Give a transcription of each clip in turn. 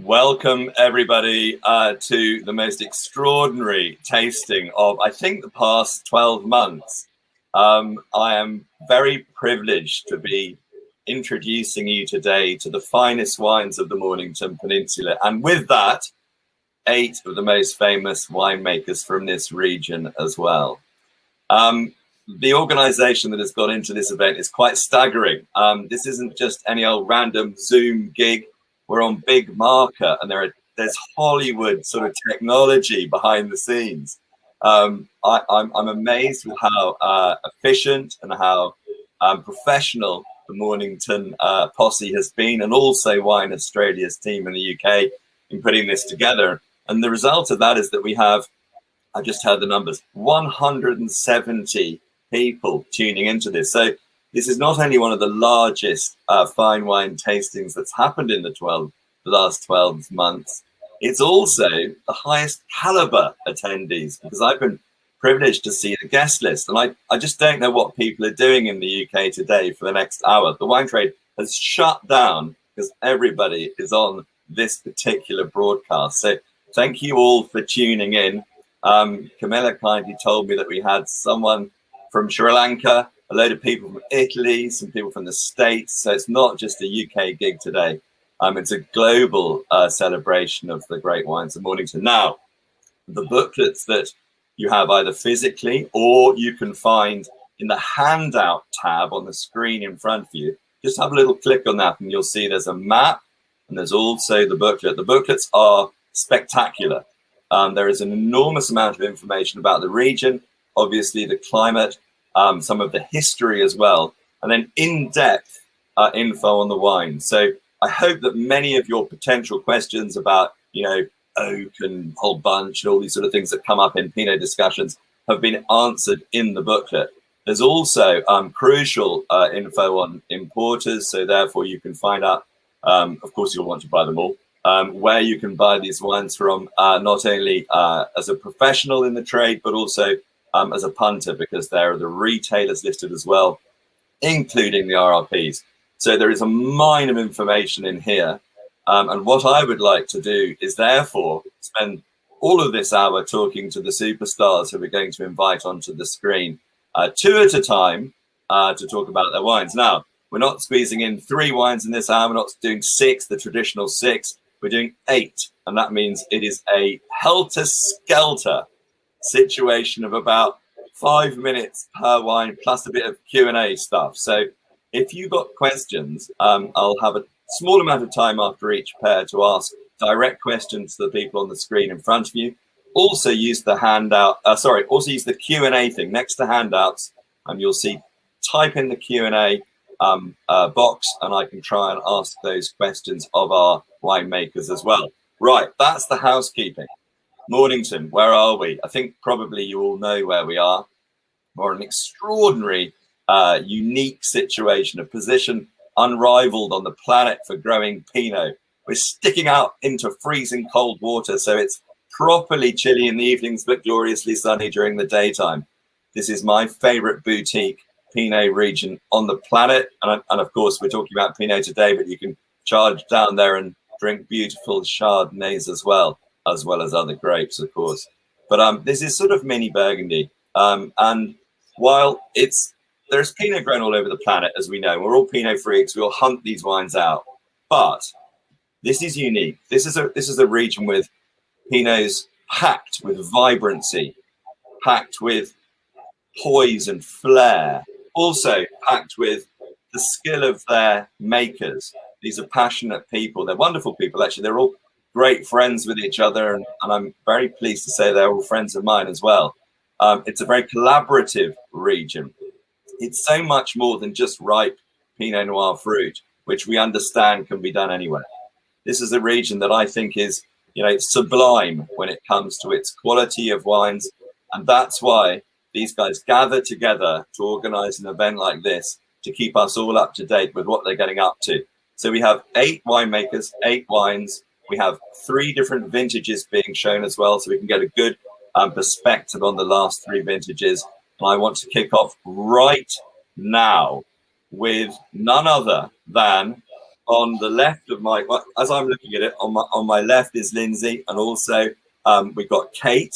Welcome, everybody, to the most extraordinary tasting of, I think, the past 12 months. I am very privileged to be introducing you today to the finest wines of the Mornington Peninsula. And with that, 8 of the most famous winemakers from this region as well. The organization that has got into this event is quite staggering. This isn't just any old random Zoom gig. We're on big marker, and there's Hollywood sort of technology behind the scenes. I'm amazed with how efficient and how professional the Mornington posse has been, and also Wine Australia's team in the UK in putting this together. And the result of that is that we have, I just heard the numbers, 170 people tuning into this. So this is not only one of the largest fine wine tastings that's happened in the last 12 months, it's also the highest caliber attendees, because I've been privileged to see the guest list. And I just don't know what people are doing in the UK today for the next hour. The wine trade has shut down because everybody is on this particular broadcast. So thank you all for tuning in. Camilla kindly told me that we had someone from Sri Lanka, a load of people from Italy, some people from the States. So it's not just a UK gig today. It's a global celebration of the great wines of Mornington. Now, the booklets that you have either physically or you can find in the handout tab on the screen in front of you, just have a little click on that and you'll see there's a map and there's also the booklet. The booklets are spectacular. There is an enormous amount of information about the region, obviously the climate, some of the history as well, and then in-depth info on the wine. So I hope that many of your potential questions about, oak and whole bunch and all these sort of things that come up in Pinot discussions have been answered in the booklet. There's also crucial info on importers, so therefore you can find out, of course you'll want to buy them all, where you can buy these wines from, not only as a professional in the trade, but also as a punter, because there are the retailers listed as well, including the RRPs. So there is a mine of information in here. And what I would like to do is therefore spend all of this hour talking to the superstars who we're going to invite onto the screen, 2 at a time, to talk about their wines. Now, we're not squeezing in 3 wines in this hour. We're not doing 6, the traditional 6. We're doing 8. And that means it is a helter-skelter situation of about 5 minutes per wine plus a bit of Q&A stuff. So if you've got questions, I'll have a small amount of time after each pair to ask direct questions to the people on the screen in front of you. Also use the handout, also use the Q&A thing next to handouts, and you'll see type in the Q&A box, and I can try and ask those questions of our winemakers as well. Right, that's the housekeeping. Mornington, where are we? I think probably you all know where we are. We're an extraordinary, unique situation, a position unrivaled on the planet for growing Pinot. We're sticking out into freezing cold water, so it's properly chilly in the evenings, but gloriously sunny during the daytime. This is my favorite boutique Pinot region on the planet. And of course, we're talking about Pinot today, but you can charge down there and drink beautiful Chardonnays as well as other grapes, of course. But this is sort of mini Burgundy. And while there's Pinot grown all over the planet, as we know, we're all Pinot freaks, we all hunt these wines out. But this is unique. This is a region with Pinots packed with vibrancy, packed with poise and flair, also packed with the skill of their makers. These are passionate people. They're wonderful people, actually. They're all great friends with each other, and I'm very pleased to say they're all friends of mine as well. It's a very collaborative region. It's so much more than just ripe Pinot Noir fruit, which we understand can be done anywhere. This is a region that I think is, sublime when it comes to its quality of wines. And that's why these guys gather together to organize an event like this, to keep us all up to date with what they're getting up to. So we have 8 winemakers, 8 wines. We have 3 different vintages being shown as well, so we can get a good perspective on the last 3 vintages. And I want to kick off right now with none other than on the left of my, as I'm looking at it, on my left is Lindsay, and also we've got Kate.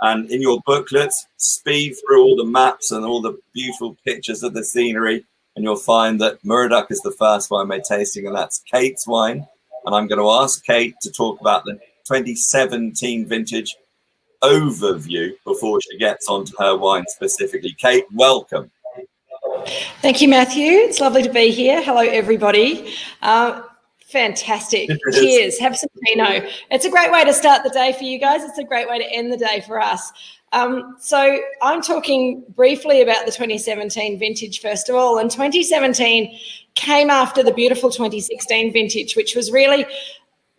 And in your booklets, speed through all the maps and all the beautiful pictures of the scenery, and you'll find that Murdoch is the first wine we're tasting, and that's Kate's wine. And I'm going to ask Kate to talk about the 2017 vintage overview before she gets onto her wine specifically. Kate, welcome. Thank you, Matthew. It's lovely to be here. Hello, everybody. Fantastic. Cheers. Have some Pinot. It's a great way to start the day for you guys. It's a great way to end the day for us. So I'm talking briefly about the 2017 vintage, first of all. And 2017 came after the beautiful 2016 vintage, which was really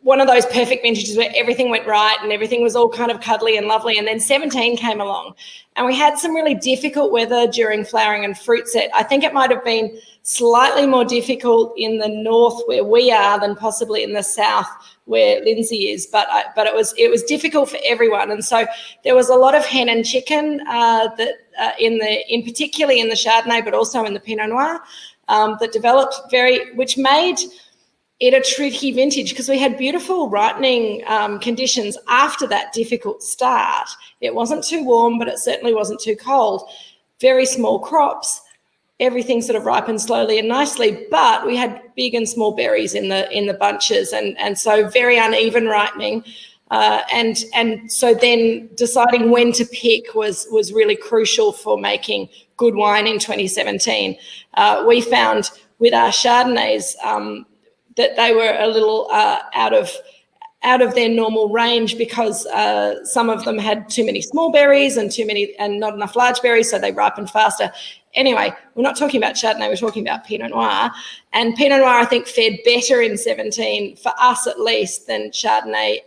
one of those perfect vintages where everything went right and everything was all kind of cuddly and lovely. And then 17 came along and we had some really difficult weather during flowering and fruit set. I think it might have been slightly more difficult in the north where we are than possibly in the south where Lindsay is, but it was difficult for everyone. And so there was a lot of hen and chicken in particularly in the Chardonnay, but also in the Pinot Noir that developed which made it a tricky vintage because we had beautiful ripening conditions after that difficult start. It wasn't too warm, but it certainly wasn't too cold. Very small crops. Everything sort of ripened slowly and nicely, but we had big and small berries in the bunches, and so very uneven ripening. And so then deciding when to pick was really crucial for making good wine in 2017. We found with our Chardonnays that they were a little out of their normal range because some of them had too many small berries and not enough large berries, so they ripened faster. Anyway, we're not talking about Chardonnay, we're talking about Pinot Noir. And Pinot Noir, I think, fared better in 17, for us at least, than Chardonnay.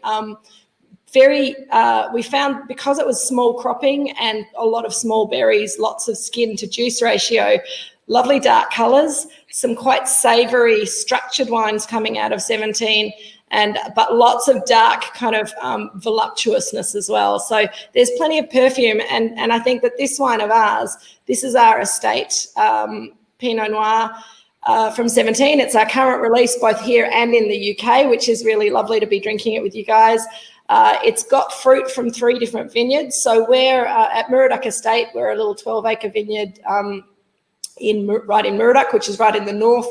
We found because it was small cropping and a lot of small berries, lots of skin to juice ratio, lovely dark colours, some quite savoury structured wines coming out of 17, but lots of dark kind of voluptuousness as well. So there's plenty of perfume, and I think that this wine of ours, this is our estate Pinot Noir from 17. It's our current release both here and in the UK, which is really lovely to be drinking it with you guys. It's got fruit from 3 different vineyards. So we're at Murdoch Estate, we're a little 12-acre vineyard right in Murdoch, which is right in the north.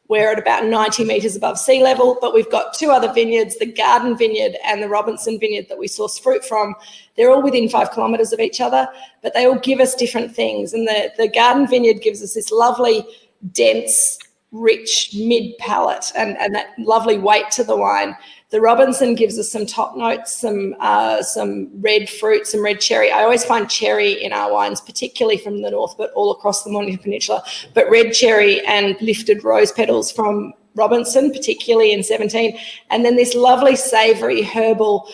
We're at about 90 metres above sea level, but we've got 2 other vineyards, the Garden Vineyard and the Robinson Vineyard that we source fruit from. They're all within 5 kilometres of each other, but they all give us different things. And the Garden Vineyard gives us this lovely, dense, rich mid-palate and that lovely weight to the wine. The Robinson gives us some top notes, some red fruit, some red cherry. I always find cherry in our wines, particularly from the north, but all across the Mornington Peninsula. But red cherry and lifted rose petals from Robinson, particularly in 17. And then this lovely savoury, herbal,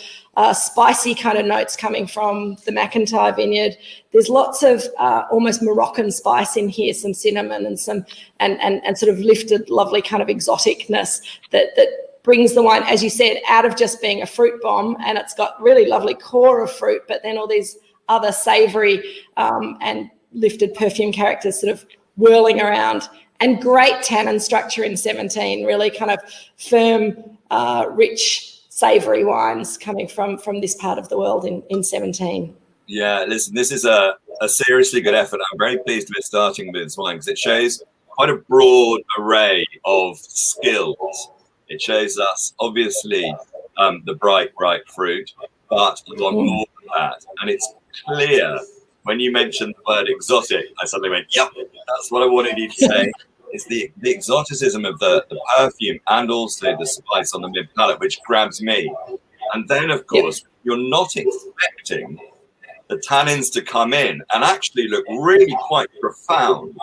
spicy kind of notes coming from the McIntyre Vineyard. There's lots of almost Moroccan spice in here, some cinnamon and some and sort of lifted, lovely kind of exoticness that brings the wine, as you said, out of just being a fruit bomb, and it's got really lovely core of fruit, but then all these other savoury and lifted perfume characters sort of whirling around, and great tannin structure in 17, really kind of firm, rich, savoury wines coming from this part of the world in 17. Yeah, listen, this is a seriously good effort. I'm very pleased with starting with this wine because it shows quite a broad array of skills. It shows us, obviously, the bright fruit, but a lot more than that. And it's clear when you mentioned the word exotic, I suddenly went, yep, that's what I wanted you to say. It's the exoticism of the perfume and also the spice on the mid-palate, which grabs me. And then, of course, you're not expecting the tannins to come in and actually look really quite profound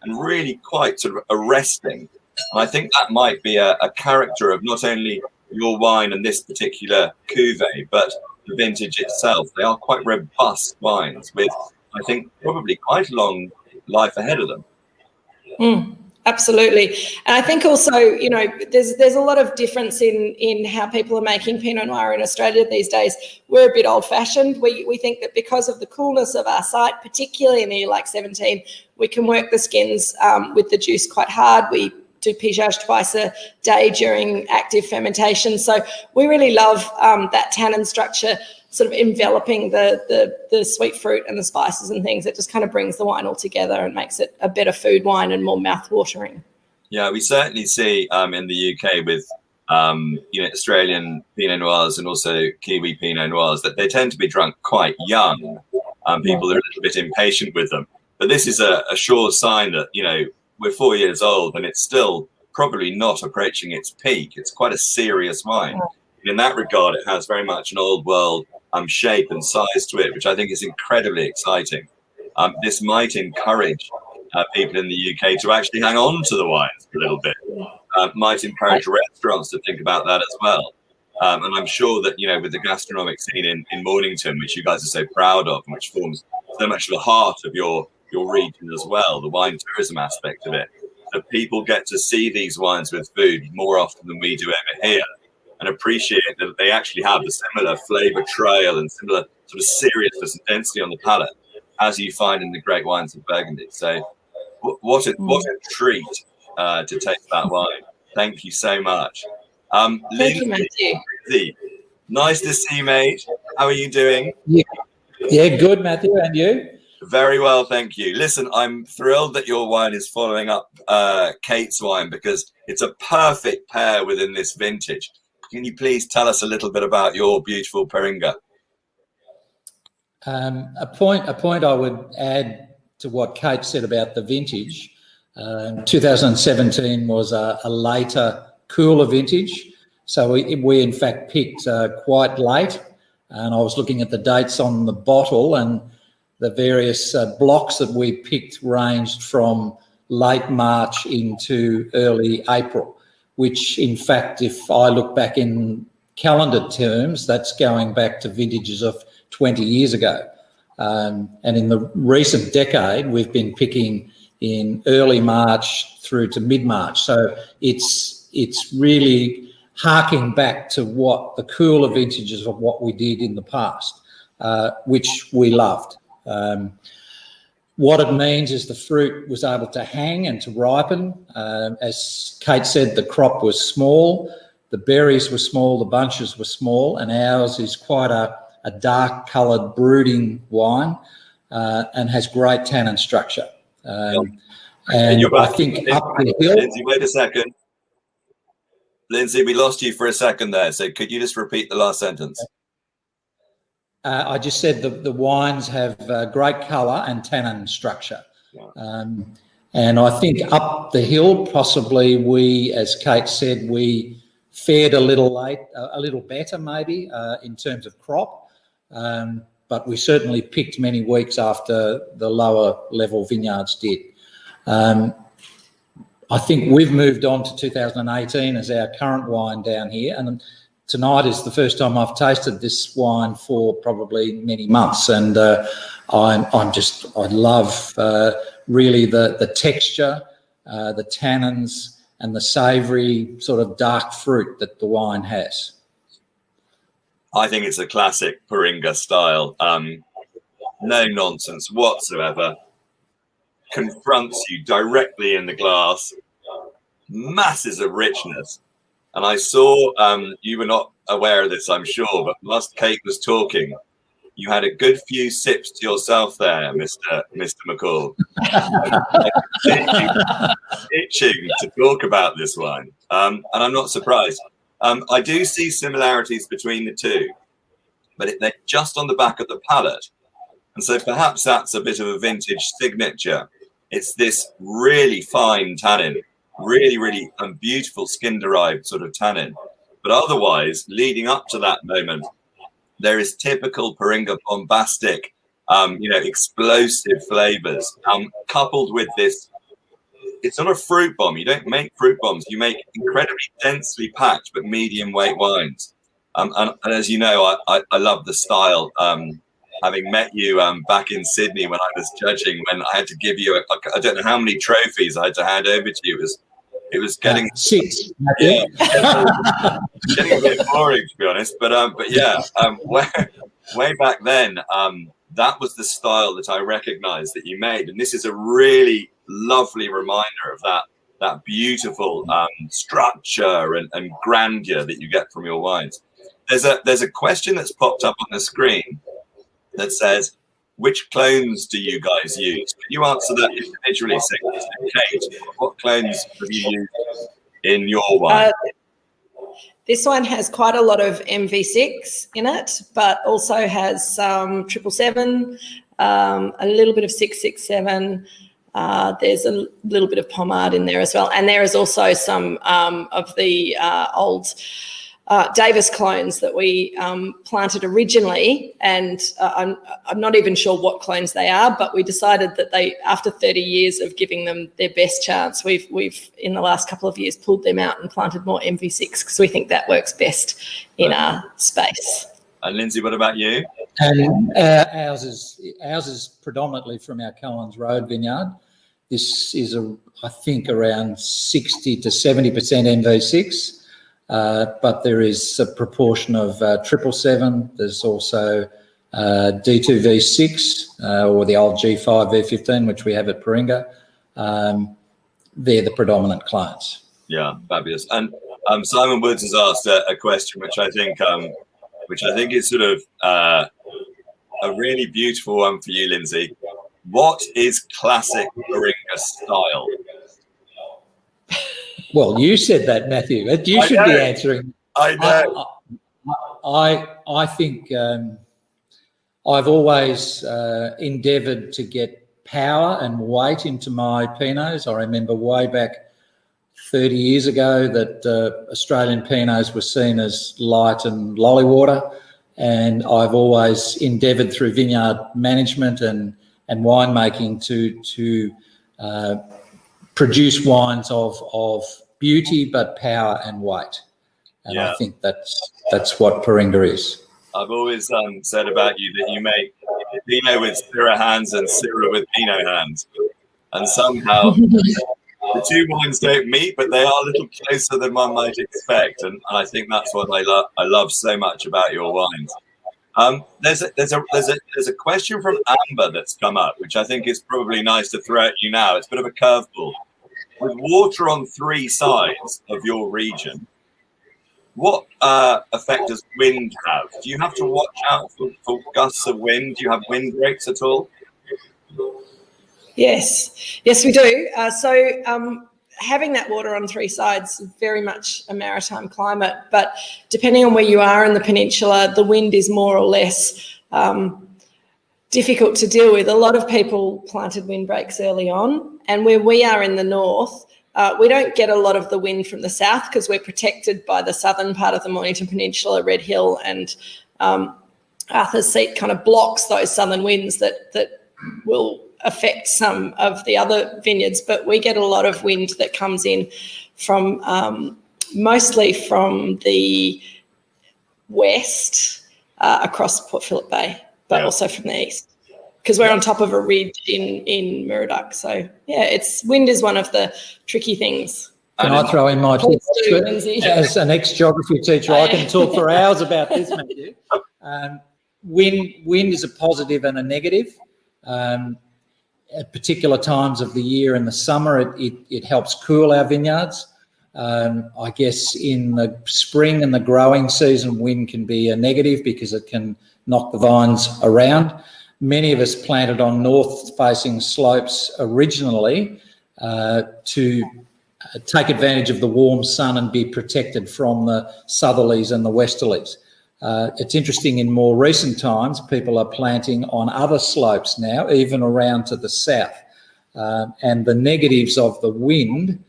and really quite sort of arresting. And I think that might be a character of not only your wine and this particular cuvee, but the vintage itself. They are quite robust wines with, I think, probably quite a long life ahead of them. Absolutely. And I think also, you know, there's a lot of difference in how people are making Pinot Noir in Australia these days. We're a bit old-fashioned. We think that because of the coolness of our site, particularly in a year like 17, we can work the skins with the juice quite hard. We do pigeage twice a day during active fermentation. So we really love that tannin structure sort of enveloping the sweet fruit and the spices and things. It just kind of brings the wine all together and makes it a better food wine and more mouth-watering. Yeah, we certainly see in the UK with Australian Pinot Noirs and also Kiwi Pinot Noirs that they tend to be drunk quite young. People are a little bit impatient with them. But this is a sure sign that, we're 4 years old and it's still probably not approaching its peak. It's quite a serious wine. In that regard, it has very much an old world shape and size to it, which I think is incredibly exciting. This might encourage people in the UK to actually hang on to the wines for a little bit. Might encourage restaurants to think about that as well. And I'm sure that, with the gastronomic scene in Mornington, which you guys are so proud of, and which forms so much of the heart of your region as well, the wine tourism aspect of it, that people get to see these wines with food more often than we do over here and appreciate that they actually have a similar flavour trail and similar sort of seriousness and density on the palate as you find in the great wines of Burgundy. So what a treat to taste that wine. Thank you so much. Thank you, Matthew. Lindsay, nice to see you, mate. How are you doing? Yeah, good, Matthew. And you? Very well, thank you. Listen, I'm thrilled that your wine is following up Kate's wine because it's a perfect pair within this vintage. Can you please tell us a little bit about your beautiful Paringa? A point I would add to what Kate said about the vintage. 2017 was a later, cooler vintage. So we in fact picked quite late. And I was looking at the dates on the bottle, and the various blocks that we picked ranged from late March into early April, which in fact, if I look back in calendar terms, that's going back to vintages of 20 years ago. And in the recent decade, we've been picking in early March through to mid-March. So it's really harking back to what the cooler vintages of what we did in the past, which we loved. What it means is the fruit was able to hang and to ripen. As Kate said, the crop was small, the berries were small, the bunches were small, and ours is quite a dark coloured brooding wine and has great tannin structure. And I think up the hill... Lindsay, wait a second. Lindsay, we lost you for a second there, so could you just repeat the last sentence? I just said the wines have great colour and tannin structure. Yeah. And I think up the hill, possibly we, as Kate said, we fared a little late, a little better maybe in terms of crop, but we certainly picked many weeks after the lower level vineyards did. I think we've moved on to 2018 as our current wine down here, and tonight is the first time I've tasted this wine for probably many months, and I love really the texture, the tannins, and the savoury sort of dark fruit that the wine has. I think it's a classic Paringa style. No nonsense whatsoever. Confronts you directly in the glass. Masses of richness. And I saw, you were not aware of this, I'm sure, but whilst Kate was talking, you had a good few sips to yourself there, Mr. McCall. Itching to talk about this wine. And I'm not surprised. I do see similarities between the two, but they're just on the back of the palate. And so perhaps that's a bit of a vintage signature. It's this really fine tannin, really, really beautiful skin-derived sort of tannin. But otherwise, leading up to that moment, there is typical Paringa bombastic, explosive flavors, coupled with this. It's not a fruit bomb. You don't make fruit bombs. You make incredibly densely packed but medium weight wines. And as you know, I love the style. Having met you back in Sydney when I was judging, when I had to give you, I don't know how many trophies I had to hand over to you. It was getting 6. Yeah, getting a bit boring, to be honest. But yeah, way back then, that was the style that I recognised that you made, and this is a really lovely reminder of that beautiful structure and grandeur that you get from your wines. There's a question that's popped up on the screen that says, which clones do you guys use? Can you answer that individually? So, Kate, what clones have you used in your wine? This one has quite a lot of MV6 in it, but also has some 777, a little bit of 667. There's a little bit of Pommard in there as well. And there is also some of the old Davis clones that we planted originally, and I'm not even sure what clones they are, but we decided that after 30 years of giving them their best chance, we've in the last couple of years pulled them out and planted more MV6 because we think that works best in our space. And Lindsay, what about you? And ours is predominantly from our Collins Road vineyard. This is I think around 60 to 70% MV6. But there is a proportion of 777. There's also D2V6 or the old G5 V15, which we have at Paringa. They're the predominant clones. Yeah, fabulous. And Simon Woods has asked a question, which I think is sort of a really beautiful one for you, Lindsay. What is classic Paringa style? Well, you said that, Matthew. You should be answering. I know. I think I've always endeavoured to get power and weight into my Pinots. I remember way back 30 years ago that Australian Pinots were seen as light and lolly water, and I've always endeavoured through vineyard management and winemaking to produce wines of beauty but power and weight, and I think that's what Paringa is. I've always said about you that you make Pinot with Syrah hands and Syrah with Pinot hands, and somehow the two wines don't meet, but they are a little closer than one might expect, and I think that's what I love so much about your wines. There's a question from Amber that's come up, which I think is probably nice to throw at you now. It's a bit of a curveball. With water on three sides of your region, what effect does wind have? Do you have to watch out for gusts of wind? Do you have windbreaks at all? Yes, we do. So having that water on three sides is very much a maritime climate, but depending on where you are in the peninsula, the wind is more or less difficult to deal with. A lot of people planted windbreaks early on, and where we are in the north, we don't get a lot of the wind from the south because we're protected by the southern part of the Mornington Peninsula, Red Hill and Arthur's Seat kind of blocks those southern winds that will affect some of the other vineyards, but we get a lot of wind that comes in from mostly from the west across Port Phillip Bay, but also from the east because we're on top of a ridge in Muridock. So yeah, wind is one of the tricky things. Can I throw in my tips? As an ex-geography teacher, I can talk for hours about this, Matthew. Wind is a positive and a negative. At particular times of the year in the summer, it helps cool our vineyards. I guess in the spring and the growing season, wind can be a negative because it can knock the vines around. Many of us planted on north-facing slopes originally to take advantage of the warm sun and be protected from the southerlies and the westerlies. It's interesting, in more recent times, people are planting on other slopes now, even around to the south. And the negatives of the wind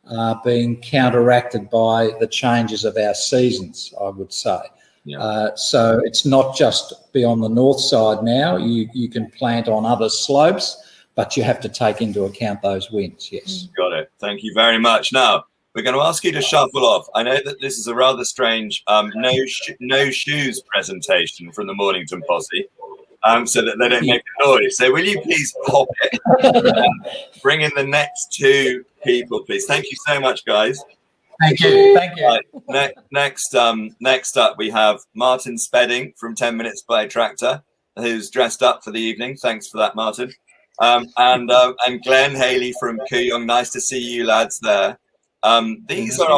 are being counteracted by the changes of our seasons, I would say. Yeah. So it's not just be on the north side now. You can plant on other slopes, but you have to take into account those winds, yes. Got it. Thank you very much. Now, we're going to ask you to shuffle off. I know that this is a rather strange no shoes presentation from the Mornington Posse, so that they don't make a noise. So will you please pop it? Bring in the next two people, please. Thank you so much, guys. Thank you. Thank you. Right, next up, we have Martin Spedding from 10 Minutes by Tractor, who's dressed up for the evening. Thanks for that, Martin. And Glenn Haley from Kooyong. Nice to see you lads there. These are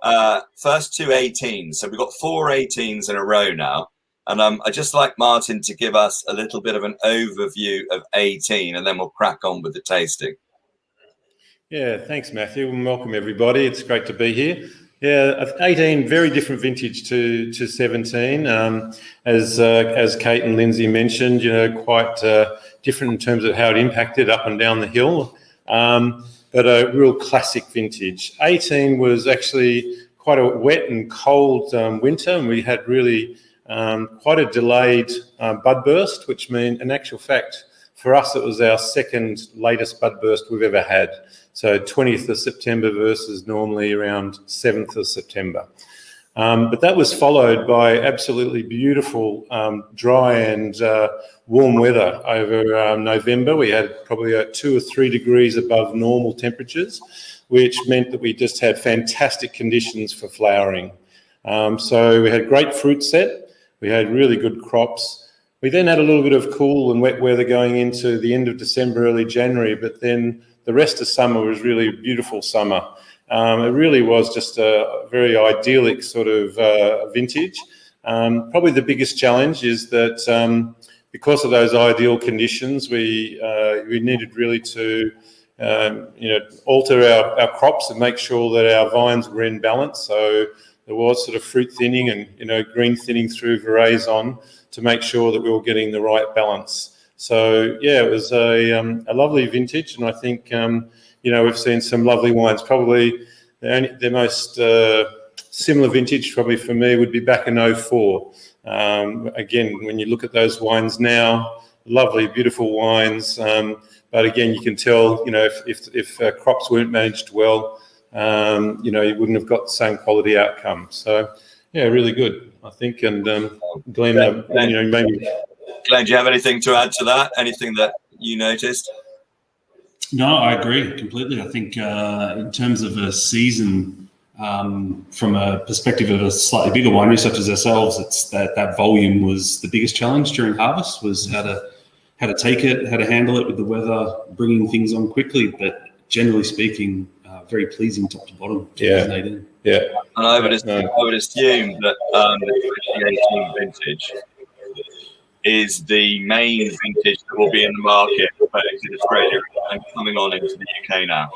our first two 18s. So we've got 4 18s in a row now. And I'd just like Martin to give us a little bit of an overview of 18, and then we'll crack on with the tasting. Yeah, thanks, Matthew, and welcome everybody. It's great to be here. Yeah, 18, very different vintage to 17. As Kate and Lindsay mentioned, quite different in terms of how it impacted up and down the hill, but a real classic vintage. 18 was actually quite a wet and cold winter, and we had really quite a delayed bud burst, which means, in actual fact, for us, it was our second latest bud burst we've ever had. So 20th of September versus normally around 7th of September. But that was followed by absolutely beautiful dry and warm weather over November. We had probably 2 or 3 degrees above normal temperatures, which meant that we just had fantastic conditions for flowering. So we had great fruit set. We had really good crops. We then had a little bit of cool and wet weather going into the end of December, early January, but then the rest of summer was really a beautiful summer. It really was just a very idyllic sort of vintage. Probably the biggest challenge is that because of those ideal conditions, we needed really to alter our crops and make sure that our vines were in balance. So there was sort of fruit thinning and green thinning through veraison to make sure that we were getting the right balance. So yeah, it was a lovely vintage, and I think we've seen some lovely wines. Probably the most similar vintage, probably for me, would be back in 04. Again, when you look at those wines now, lovely, beautiful wines. But again, you can tell, if crops weren't managed well, you wouldn't have got the same quality outcome. So yeah, really good, I think. And Glenn, maybe. Glenn, do you have anything to add to that? Anything that you noticed? No, I agree completely. I think in terms of a season, from a perspective of a slightly bigger winery such as ourselves, it's that volume was the biggest challenge during harvest, was how to take it, how to handle it with the weather, bringing things on quickly. But generally speaking, very pleasing top to bottom. 2018. Yeah. And I would assume that the 2018 vintage is the main vintage that will be in the market for both in Australia and coming on into the UK now.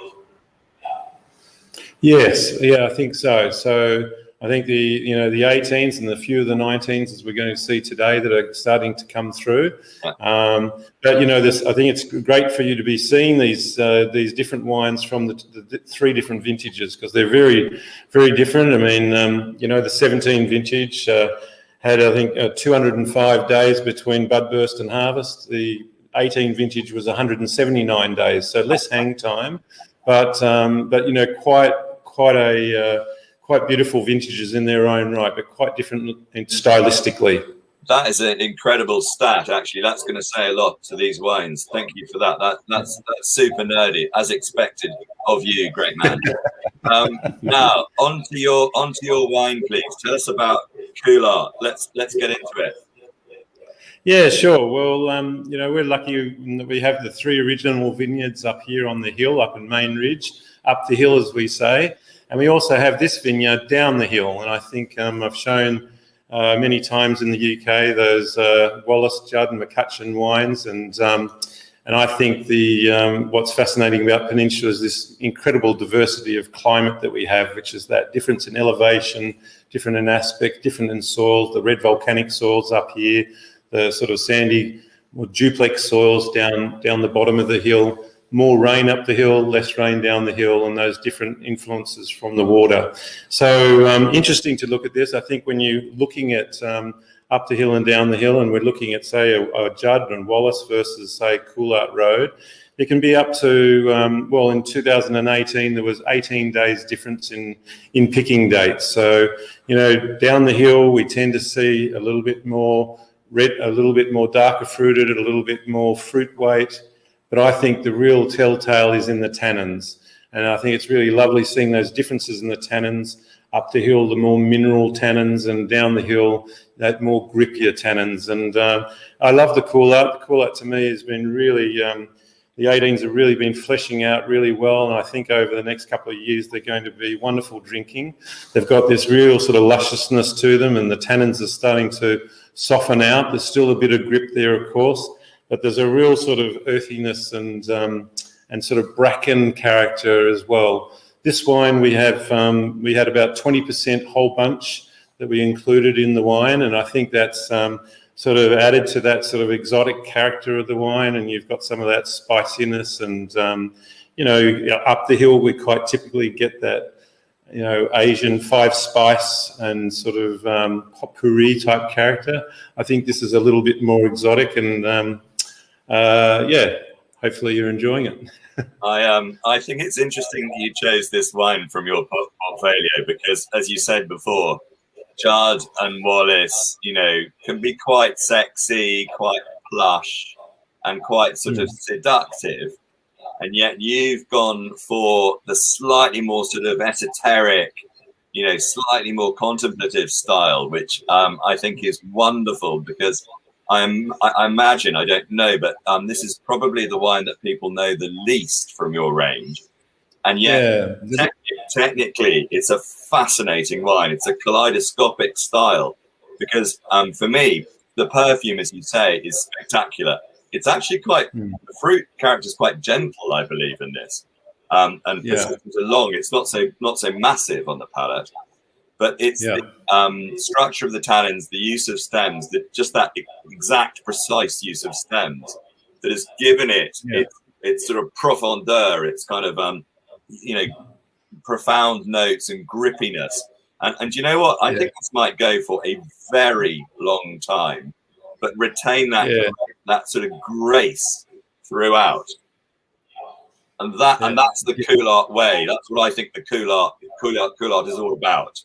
Yes, yeah, I think so. So I think the 18s and a few of the 19s, as we're going to see today, that are starting to come through. But I think it's great for you to be seeing these different wines from the 3 different vintages, because they're very, very different. I mean, the 17 vintage had, I think, 205 days between bud burst and harvest. The 18 vintage was 179 days, so less hang time, but quite beautiful vintages in their own right, but quite different stylistically. That is an incredible stat, actually. That's going to say a lot to these wines. Thank you for that. That's super nerdy, as expected of you, great man. Now, onto your wine, please. Tell us about Couloir. Let's get into it. Yeah, sure. Well, we're lucky that we have the 3 original vineyards up here on the hill, up in Main Ridge, up the hill, as we say. And we also have this vineyard down the hill. And I think I've shown many times in the UK those Wallace, Judd and McCutcheon wines. And I think what's fascinating about Peninsula is this incredible diversity of climate that we have, which is that difference in elevation, different in aspect, different in soils, the red volcanic soils up here, the sort of sandy or duplex soils down the bottom of the hill, more rain up the hill, less rain down the hill, and those different influences from the water. So interesting to look at this. I think when you're looking at up the hill and down the hill, and we're looking at, say, a Judd and Wallace versus, say, Coolart Road, it can be up to, in 2018, there was 18 days difference in picking dates. So, down the hill, we tend to see a little bit more red, a little bit more darker fruited, a little bit more fruit weight. But I think the real telltale is in the tannins. And I think it's really lovely seeing those differences in the tannins up the hill, the more mineral tannins, and down the hill, that more grippier tannins. And I love the cool art. The cool art to me has been really, the 18s have really been fleshing out really well. And I think over the next couple of years, they're going to be wonderful drinking. They've got this real sort of lusciousness to them, and the tannins are starting to soften out. There's still a bit of grip there, of course, but there's a real sort of earthiness and sort of bracken character as well. This wine we had about 20% whole bunch that we included in the wine, and I think that's sort of added to that sort of exotic character of the wine, and you've got some of that spiciness, and up the hill we quite typically get that Asian 5-spice and sort of potpourri type character. I think this is a little bit more exotic, and hopefully you're enjoying it. I think it's interesting that you chose this wine from your portfolio because, as you said before, Chard and Wallace, can be quite sexy, quite plush, and quite sort of seductive. And yet you've gone for the slightly more sort of esoteric, slightly more contemplative style, which I think is wonderful because I imagine, I don't know, but this is probably the wine that people know the least from your range. And yet, technically, it's a fascinating wine. It's a kaleidoscopic style because for me, the perfume, as you say, is spectacular. It's actually quite, the fruit character is quite gentle, I believe, in this. And persistence along, it's not so massive on the palate. But it's the structure of the tannins, the use of stems, just that exact, precise use of stems that has given it its sort of profondeur, its kind of profound notes and grippiness. And you know what? I think this might go for a very long time, but retain that sort of grace throughout. And that's the cool art way. That's what I think the cool art is all about.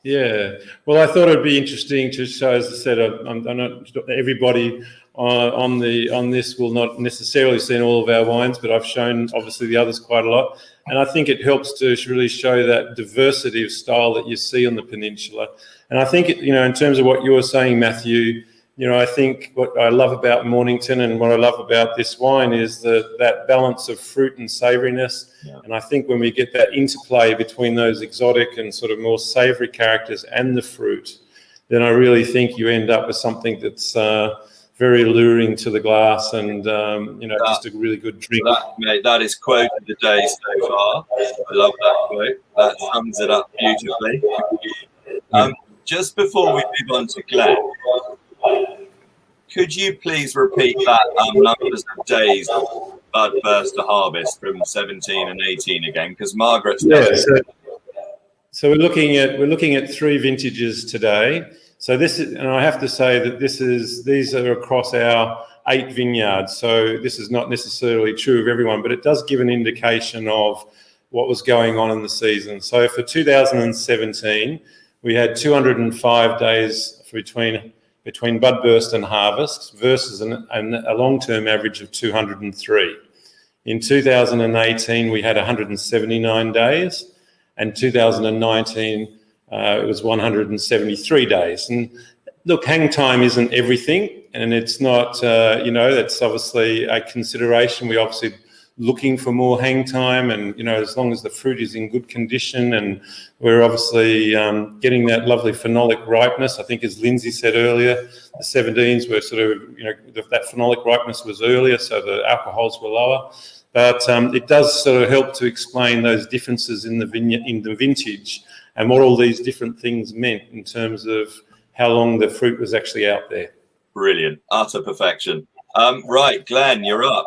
Yeah, well, I thought it'd be interesting to show. As I said, I'm not everybody on this will not necessarily seen all of our wines, but I've shown obviously the others quite a lot, and I think it helps to really show that diversity of style that you see on the peninsula. And I think in terms of what you were saying, Matthew, I think what I love about Mornington and what I love about this wine is that balance of fruit and savouriness. Yeah. And I think when we get that interplay between those exotic and sort of more savoury characters and the fruit, then I really think you end up with something that's very alluring to the glass and, just a really good drink. That is quoted today so far. I love that quote. That sums it up beautifully. Just before we move on to Glenn, could you please repeat that numbers of days of bud burst to harvest from 17 and 18 again? Because Margaret's so we're looking at 3 vintages today. So this is, and I have to say that these are across our 8 vineyards. So this is not necessarily true of everyone, but it does give an indication of what was going on in the season. So for 2017, we had 205 days between bud burst and harvest versus a long-term average of 203. In 2018, we had 179 days, and 2019, it was 173 days. And look, hang time isn't everything, and it's not, that's obviously a consideration. We obviously looking for more hang time, and as long as the fruit is in good condition, and we're obviously getting that lovely phenolic ripeness. I think, as Lindsay said earlier, the 17s were sort of that phenolic ripeness was earlier, so the alcohols were lower. But it does sort of help to explain those differences in the vintage and what all these different things meant in terms of how long the fruit was actually out there. Brilliant, utter perfection. Right, Glenn, you're up.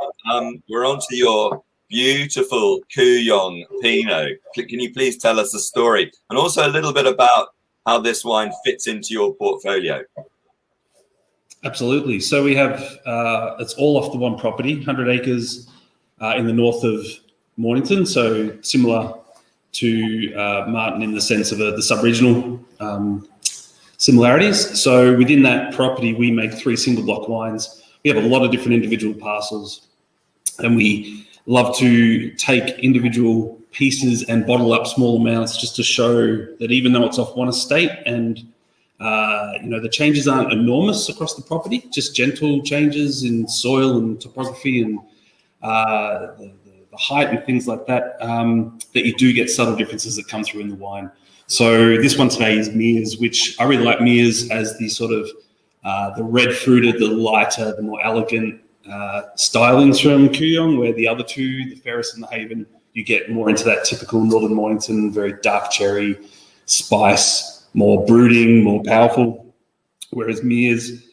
We're on to your beautiful Kooyong Pinot. Can you please tell us the story and also a little bit about how this wine fits into your portfolio? Absolutely. So we have, it's all off the one property, 100 acres in the north of Mornington. So similar to Martin in the sense of the sub-regional similarities. So within that property, we make 3 single block wines. We have a lot of different individual parcels, and we love to take individual pieces and bottle up small amounts just to show that even though it's off one estate and the changes aren't enormous across the property, just gentle changes in soil and topography and the height and things like that, that you do get subtle differences that come through in the wine. So this one today is Mears, which I really like Mears as the sort of the red fruited, the lighter, the more elegant stylings from Kooyong, where the other two, the Ferris and the Haven, you get more into that typical Northern Mornington, very dark cherry, spice, more brooding, more powerful. Whereas Mears,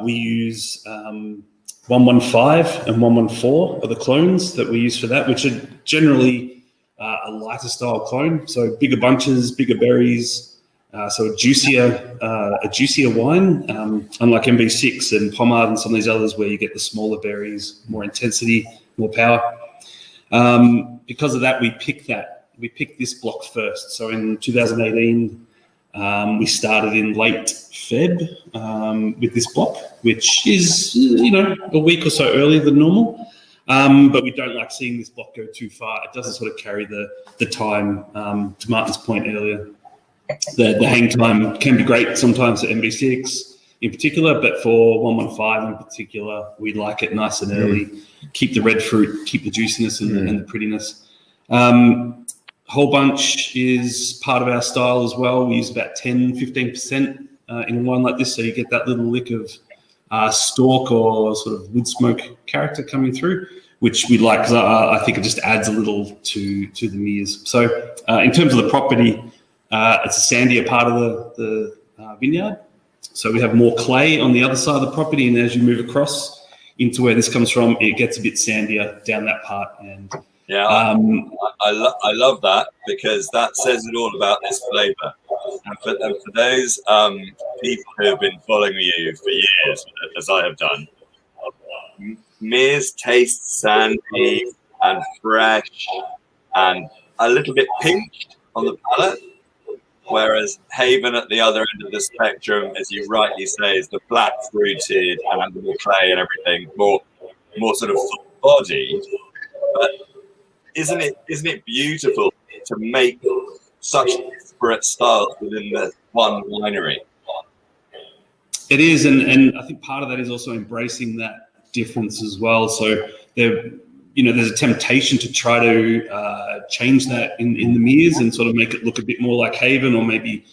we use 115 and 114 are the clones that we use for that, which are generally a lighter style clone. So bigger bunches, bigger berries, so a juicier wine, unlike MB6 and Pommard and some of these others where you get the smaller berries, more intensity, more power. Because of that, we picked this block first. So in 2018, we started in late Feb with this block, which is, a week or so earlier than normal. But we don't like seeing this block go too far. It doesn't sort of carry the time. To Martin's point earlier, the hang time can be great sometimes at MB6 in particular, but for 115 in particular, we like it nice and early. Keep the red fruit, keep the juiciness and the prettiness. Whole bunch is part of our style as well. We use about 10-15% in a wine like this, so you get that little lick of stalk or sort of wood smoke character coming through, which we like because I think it just adds a little to the Mears. So in terms of the property, it's a sandier part of the vineyard. So we have more clay on the other side of the property, and as you move across into where this comes from, it gets a bit sandier down that part. And yeah, I love that, because that says it all about this flavour. And for those people who have been following you for years, as I have done, Mears tastes sandy and fresh and a little bit pinched on the palate, whereas Haven at the other end of the spectrum, as you rightly say, is the black fruited and under the clay and everything, more sort of full-bodied. But isn't it beautiful to make such disparate styles within the one winery? It is, and I think part of that is also embracing that difference as well. So there's a temptation to try to change that in the Mears and sort of make it look a bit more like Haven, or maybe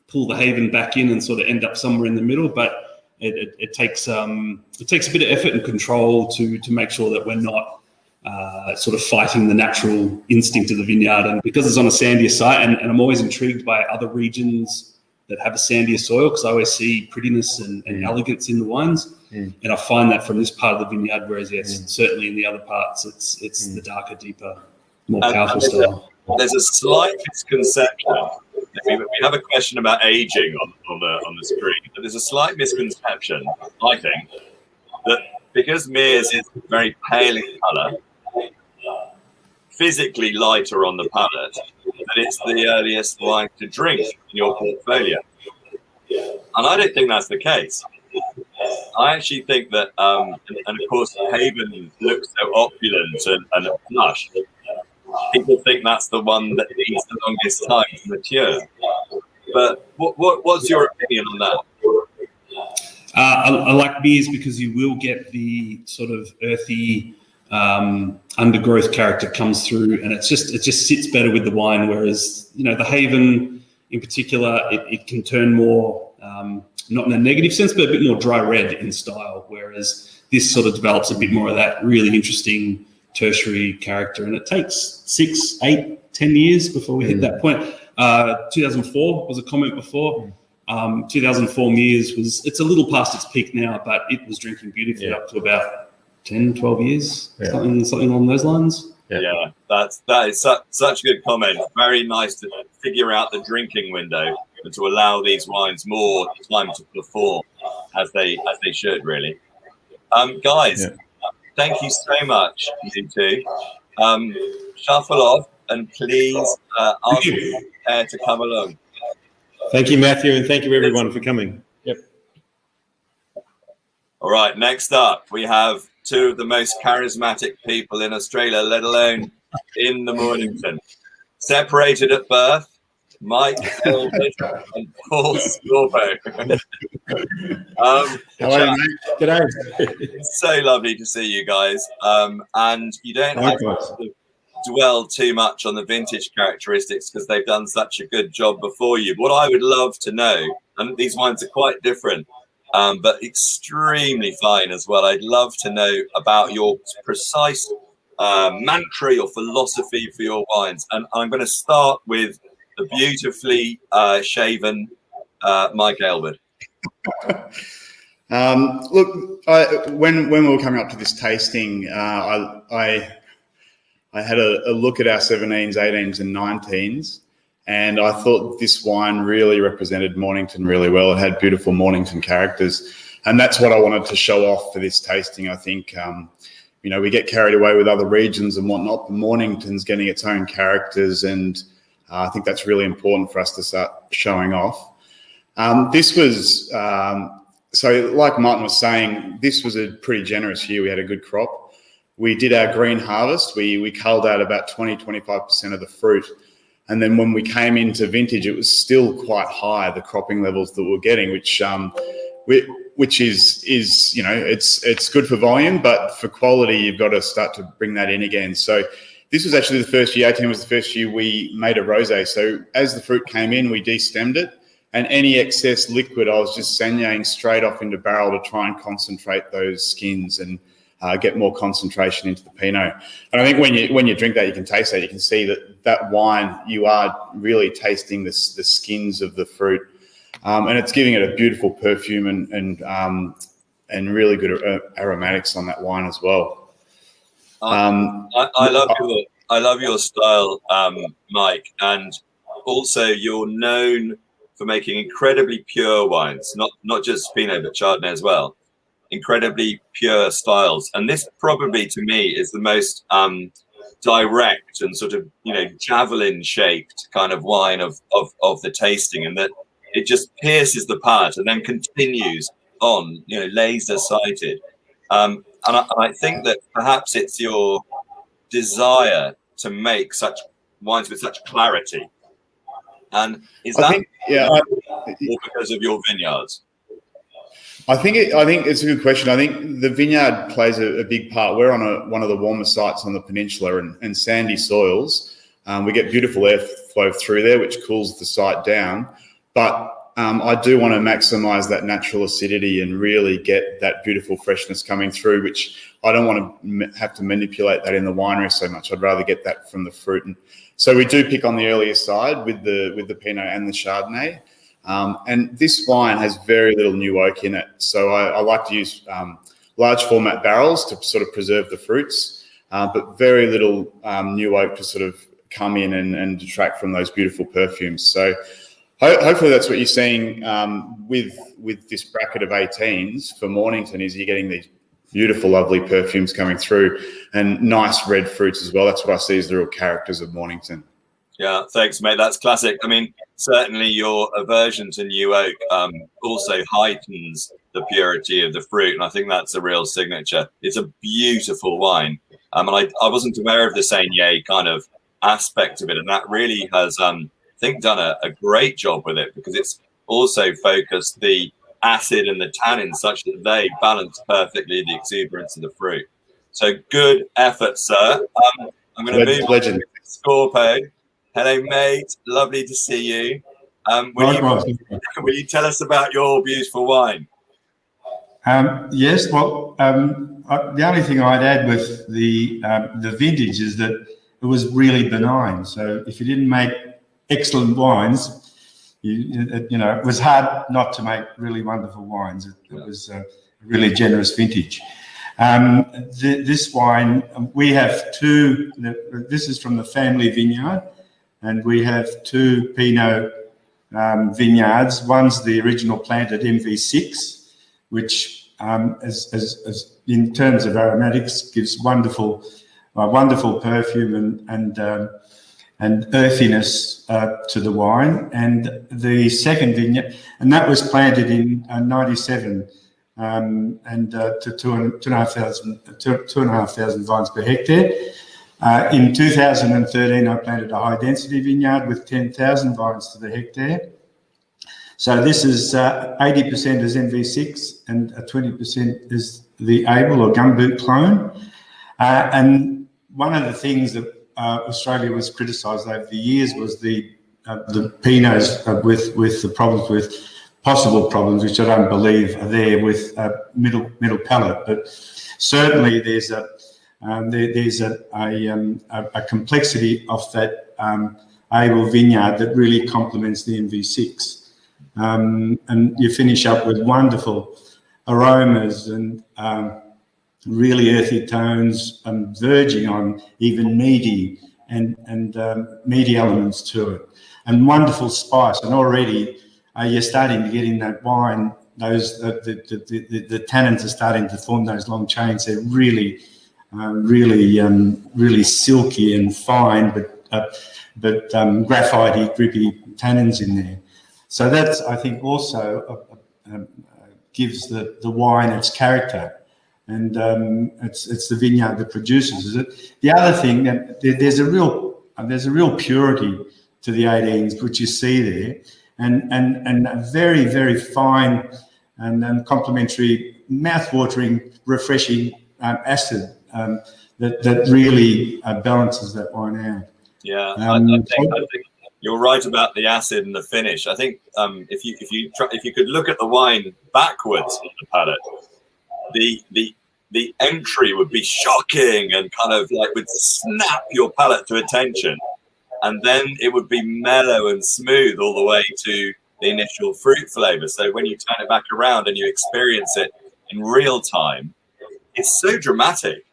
pull the Haven back in and sort of end up somewhere in the middle. But it takes a bit of effort and control to make sure that we're not sort of fighting the natural instinct of the vineyard. And because it's on a sandier site, and I'm always intrigued by other regions that have a sandier soil, because I always see prettiness and elegance in the wines. And I find that from this part of the vineyard, whereas certainly in the other parts, it's the darker, deeper, more powerful style. There's a slight misconception. We have a question about aging on the screen, but there's a slight misconception, I think, that because Mears is very pale in colour, physically lighter on the palate, that it's the earliest wine to drink in your portfolio. And I don't think that's the case. I actually think that, and of course, Haven looks so opulent and plush. People think that's the one that needs the longest time to mature. But what's your opinion on that? I like Mears because you will get the sort of earthy undergrowth character comes through, and it just sits better with the wine. Whereas the Haven in particular, it can turn more not in a negative sense, but a bit more dry red in style. Whereas this sort of develops a bit more of that really interesting tertiary character, and it takes 6, 8, 10 years before we hit that point. 2004 was a comment before. 2004 Mears it's a little past its peak now, but it was drinking beautifully up to about 10, 12 years, something along those lines. Yeah, that is such a good comment. Very nice to figure out the drinking window and to allow these wines more time to perform as they should, really. Guys, thank you so much, you two. Shuffle off, and please ask the pair to come along. Thank you, Matthew, and thank you everyone for coming. Yep. All right, next up, we have two of the most charismatic people in Australia, let alone in the Mornington. separated at birth, Mike Elwood and Paul Scorbo. How are you, mate? G'day. It's so lovely to see you guys. And you don't have to dwell too much on the vintage characteristics because they've done such a good job before you. What I would love to know, and these wines are quite different, but extremely fine as well. I'd love to know about your precise mantra, your philosophy for your wines. And I'm going to start with the beautifully shaven Mike Elwood. Look, when we were coming up to this tasting, I had a look at our 17s, 18s and 19s, and I thought this wine really represented Mornington really well. It had beautiful Mornington characters, and that's what I wanted to show off for this tasting. I think, you know, we get carried away with other regions and whatnot, but Mornington's getting its own characters, and I think that's really important for us to start showing off. This was, so like Martin was saying, this was a pretty generous year. We had a good crop. We did our green harvest. We culled out about 20-25% of the fruit. And then when we came into vintage, it was still quite high, the cropping levels that we're getting, which is, you know, it's good for volume, but for quality, you've got to start to bring that in again. So this was actually the first year, 18 was the first year we made a rosé. So as the fruit came in, we destemmed it, and any excess liquid, I was just saignaying straight off into barrel to try and concentrate those skins and get more concentration into the Pinot. And I think when you drink that, you can taste that. You can see that wine, you are really tasting the skins of the fruit. And it's giving it a beautiful perfume and really good aromatics on that wine as well. I love your style, Mike, and also you're known for making incredibly pure wines, not just Pinot but Chardonnay as well. Incredibly pure styles, and this probably to me is the most direct and sort of, you know, javelin shaped kind of wine of the tasting, and that it just pierces the palate and then continues on, you know, laser sighted. And I think that perhaps it's your desire to make such wines with such clarity. And is that because of your vineyards? I think it's a good question. I think the vineyard plays a big part. We're on one of the warmer sites on the peninsula and sandy soils. We get beautiful airflow through there, which cools the site down. But I do want to maximise that natural acidity and really get that beautiful freshness coming through, which I don't want to have to manipulate that in the winery so much. I'd rather get that from the fruit. And so we do pick on the earlier side with the Pinot and the Chardonnay. And this wine has very little new oak in it. So I like to use large format barrels to sort of preserve the fruits, but very little new oak to sort of come in and detract from those beautiful perfumes. So hopefully that's what you're seeing with this bracket of 18s for Mornington, is you're getting these beautiful, lovely perfumes coming through and nice red fruits as well. That's what I see as the real characters of Mornington. Yeah, thanks, mate. That's classic. I mean, certainly your aversion to new oak also heightens the purity of the fruit, and I think that's a real signature. It's a beautiful wine, and I wasn't aware of the saignay kind of aspect of it, and that really has, I think, done a great job with it, because it's also focused the acid and the tannin such that they balance perfectly the exuberance of the fruit. So good effort, sir. I'm going to move on to Scorpo. Hello, mate. Lovely to see you. Will you tell us about your beautiful wine? Yes. Well, the only thing I'd add with the vintage is that it was really benign. So if you didn't make excellent wines, you know, it was hard not to make really wonderful wines. It was a really generous vintage. This wine, we have two. This is from the family vineyard. And we have two Pinot vineyards. One's the original plant at MV6, which, as in terms of aromatics, gives wonderful perfume and earthiness to the wine. And the second vineyard, and that was planted in 97, and to 2,500 vines per hectare. In 2013, I planted a high-density vineyard with 10,000 vines to the hectare. So this is 80% is MV6 and 20% is the Able or gumboot clone. And one of the things that Australia was criticised over the years was the Pinots with the problems, with possible problems, which I don't believe are there with middle palate. But certainly there's a complexity of that Able vineyard that really complements the MV6. And you finish up with wonderful aromas and really earthy tones, verging on even meaty and meaty elements to it, and wonderful spice. And already you're starting to get in that wine. Those the tannins are starting to form those long chains. They're really silky and fine, but graphite-y, grippy tannins in there. So that's, I think, also gives the wine its character, and it's the vineyard that produces it. The other thing, that there's a real purity to the 18s, which you see there, and a very, very fine and complementary, mouth-watering, refreshing acid that really balances that wine out. Yeah, I think you're right about the acid and the finish. I think if you could look at the wine backwards on the palate, the entry would be shocking and kind of like would snap your palate to attention, and then it would be mellow and smooth all the way to the initial fruit flavor. So when you turn it back around and you experience it in real time, it's so dramatic.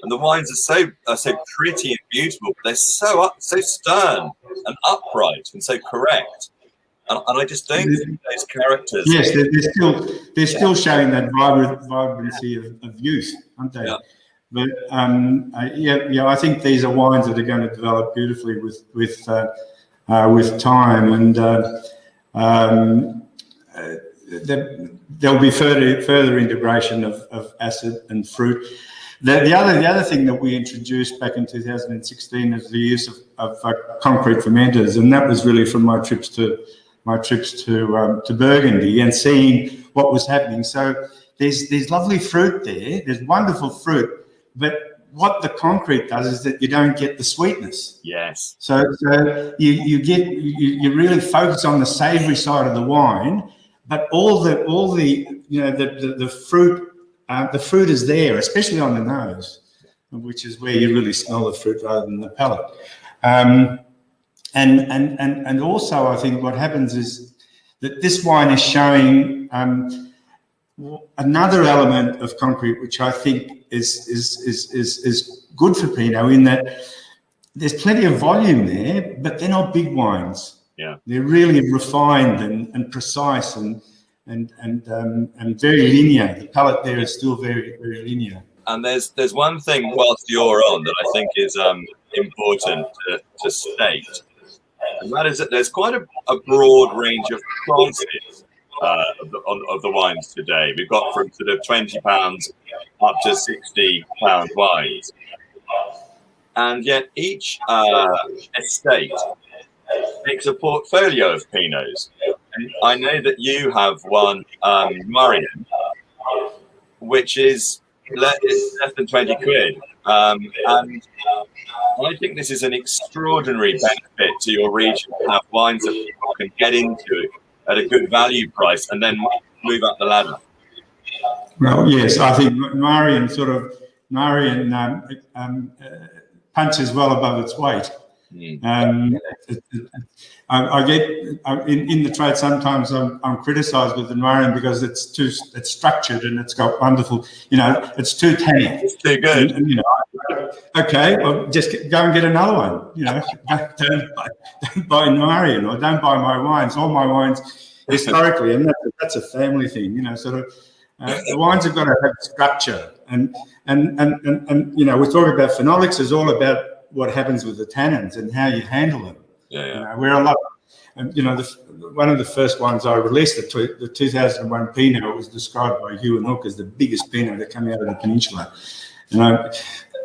And the wines are so pretty and beautiful, but they're so stern and upright and so correct. And I just don't think those characters. Yes, they're still showing that vibrancy of youth, aren't they? Yeah. But I think these are wines that are going to develop beautifully with time, and there'll be further integration of acid and fruit. The other thing that we introduced back in 2016 is the use of concrete fermenters, and that was really from my trips to Burgundy and seeing what was happening. So there's lovely fruit there. There's wonderful fruit, but what the concrete does is that you don't get the sweetness. Yes. So you really focus on the savoury side of the wine, but all the fruit. The fruit is there, especially on the nose, which is where you really smell the fruit rather than the palate. And also, I think what happens is that this wine is showing another element of concrete, which I think is good for Pinot, in that there's plenty of volume there, but they're not big wines. Yeah, they're really refined and precise and very linear. The palate there is still very, very linear. And there's one thing whilst you're on that I think is important to state, and that is that there's quite a broad range of prices of the wines today. We've got from sort of £20 up to £60 wines, and yet each estate makes a portfolio of Pinots. I know that you have one, Marion, which is less than 20 quid. And I think this is an extraordinary benefit to your region to have wines that people can get into at a good value price and then move up the ladder. Well, yes, I think Marion punches well above its weight. I get in the trade sometimes I'm criticised with the Marion because it's structured and it's got wonderful, it's too tangy. It's too good. And, okay, well, just go and get another one. Don't buy Marion or don't buy my wines. All my wines historically, and that's a family thing. The wines have got to have structure, and we talk about phenolics is all about what happens with the tannins and how you handle them. We're a lot. And one of the first ones I released, the 2001 Pinot, was described by Hugh and Hook as the biggest Pinot that came out of the peninsula. And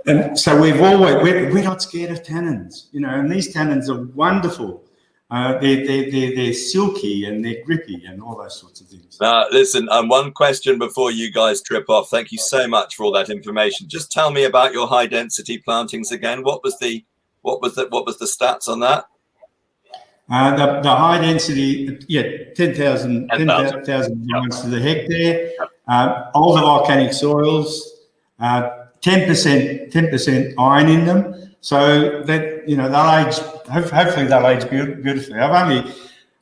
And so we're not scared of tannins, you know, and these tannins are wonderful. They're silky and they're grippy and all those sorts of things. Listen, one question before you guys trip off. Thank you so much for all that information. Just tell me about your high density plantings again. What was the stats on that? The high density, 10,000 vines to the hectare. Older volcanic soils, 10% iron in them. So that, you know, they'll age, hopefully they'll age beautifully. I've only,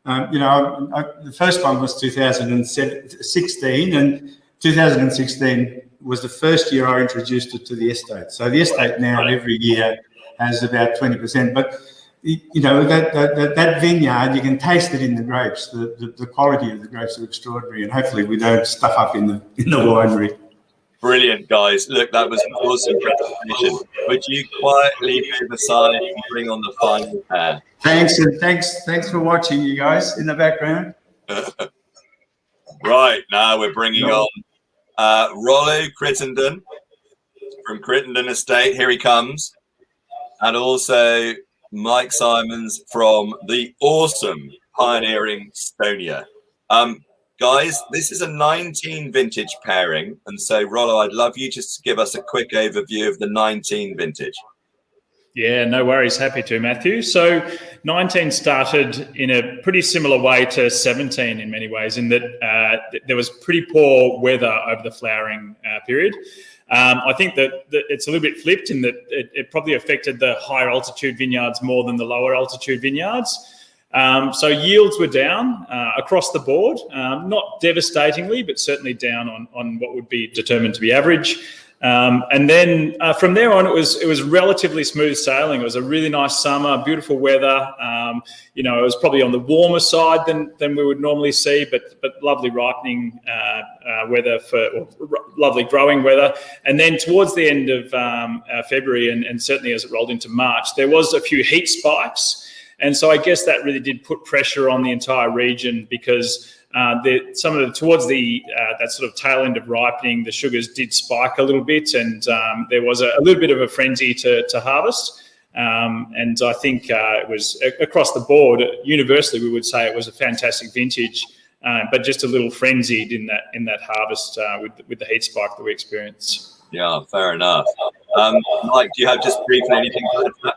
the first one was 2016, and 2016 was the first year I introduced it to the estate. So the estate now every year has about 20%. But, you know, that vineyard, you can taste it in the grapes. The quality of the grapes are extraordinary, and hopefully we don't stuff up in the winery. Brilliant, guys. Look, that was an awesome presentation. Would you quietly move aside and bring on the final pair? Thanks, and thanks for watching, you guys, in the background. Right, now we're bringing on Rollo Crittenden from Crittenden Estate. Here he comes. And also Mike Simons from the awesome pioneering Stonia. Guys, this is a 19 vintage pairing. And so, Rollo, I'd love you just to give us a quick overview of the 19 vintage. Yeah, no worries. Happy to, Matthew. So 19 started in a pretty similar way to 17 in many ways, in that there was pretty poor weather over the flowering period. I think that it's a little bit flipped in that it probably affected the higher altitude vineyards more than the lower altitude vineyards. So yields were down across the board, not devastatingly, but certainly down on what would be determined to be average. And then from there on, it was relatively smooth sailing. It was a really nice summer, beautiful weather. It was probably on the warmer side than we would normally see, but lovely ripening weather lovely growing weather. And then towards the end of February and certainly as it rolled into March, there was a few heat spikes. And so I guess that really did put pressure on the entire region, because towards that sort of tail end of ripening, the sugars did spike a little bit, and there was a little bit of a frenzy to harvest. And I think it was across the board, universally, we would say it was a fantastic vintage, but just a little frenzied in that harvest with the heat spike that we experienced. Yeah, fair enough. Mike, do you have just briefly anything to add to that?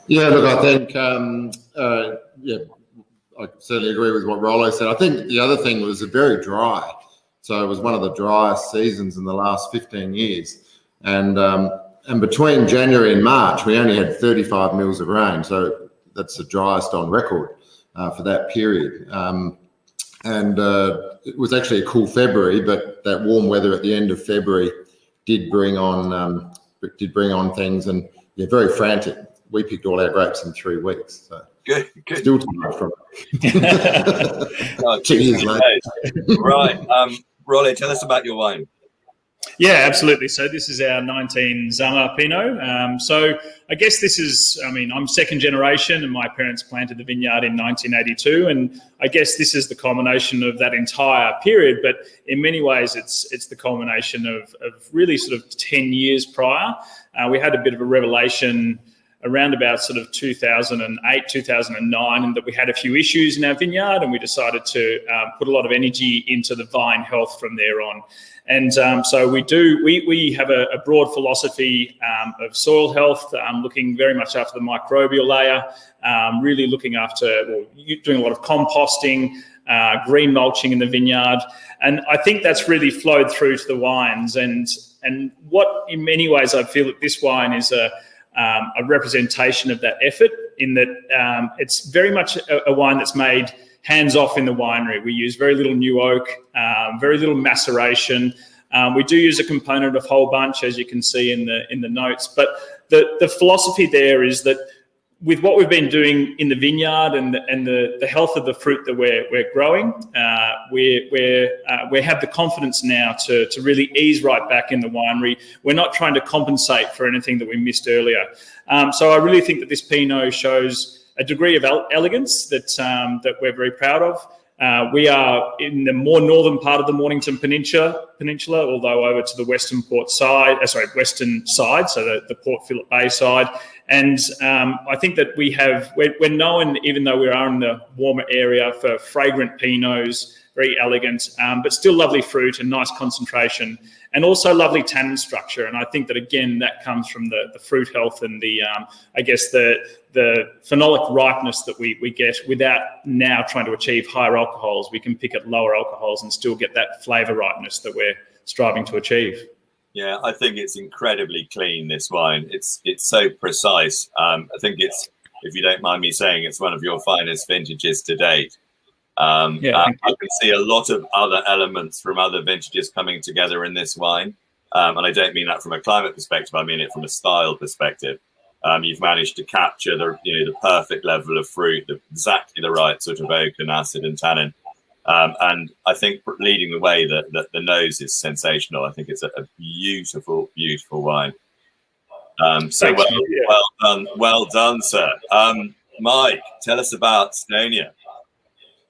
Yeah, look, I think, I certainly agree with what Rollo said. I think the other thing was very dry. So it was one of the driest seasons in the last 15 years. And between January and March, we only had 35 mils of rain. So that's the driest on record for that period. It was actually a cool February, but that warm weather at the end of February did bring on things, and very frantic. We picked all our grapes in 3 weeks. So good. Still too much from it. 2 years later. Right. Rollo, tell us about your wine. Yeah, absolutely. So this is our 19 Zama Pinot. So I guess this is, I'm second generation, and my parents planted the vineyard in 1982. And I guess this is the culmination of that entire period. But in many ways, it's the culmination of really sort of 10 years prior. We had a bit of a revelation around about sort of 2008, 2009, and that we had a few issues in our vineyard, and we decided to put a lot of energy into the vine health from there on. And so we have a broad philosophy of soil health, looking very much after the microbial layer, really looking after, doing a lot of composting, green mulching in the vineyard. And I think that's really flowed through to the wines. And what in many ways I feel that this wine is a representation of that effort, in that it's very much a wine that's made hands-off in the winery. We use very little new oak, very little maceration. We do use a component of whole bunch, as you can see in the notes. But the philosophy there is that with what we've been doing in the vineyard and the health of the fruit that we're growing, we have the confidence now to really ease right back in the winery. We're not trying to compensate for anything that we missed earlier. So I really think that this Pinot shows a degree of elegance that we're very proud of. We are in the more northern part of the Mornington Peninsula, although over to the western side, so the Port Phillip Bay side. And I think that we're known, even though we are in the warmer area, for fragrant Pinots, very elegant, but still lovely fruit and nice concentration, and also lovely tannin structure. And I think that, again, that comes from the fruit health and the phenolic ripeness that we get without now trying to achieve higher alcohols. We can pick at lower alcohols and still get that flavour ripeness that we're striving to achieve. Yeah, I think it's incredibly clean, this wine. It's so precise. I think it's, if you don't mind me saying, it's one of your finest vintages to date. I can see a lot of other elements from other vintages coming together in this wine. And I don't mean that from a climate perspective, I mean it from a style perspective. You've managed to capture the perfect level of fruit, exactly the right sort of oak and acid and tannin. And I think leading the way, that the nose is sensational. I think it's a beautiful, beautiful wine. Well done, sir. Mike, tell us about Stonia.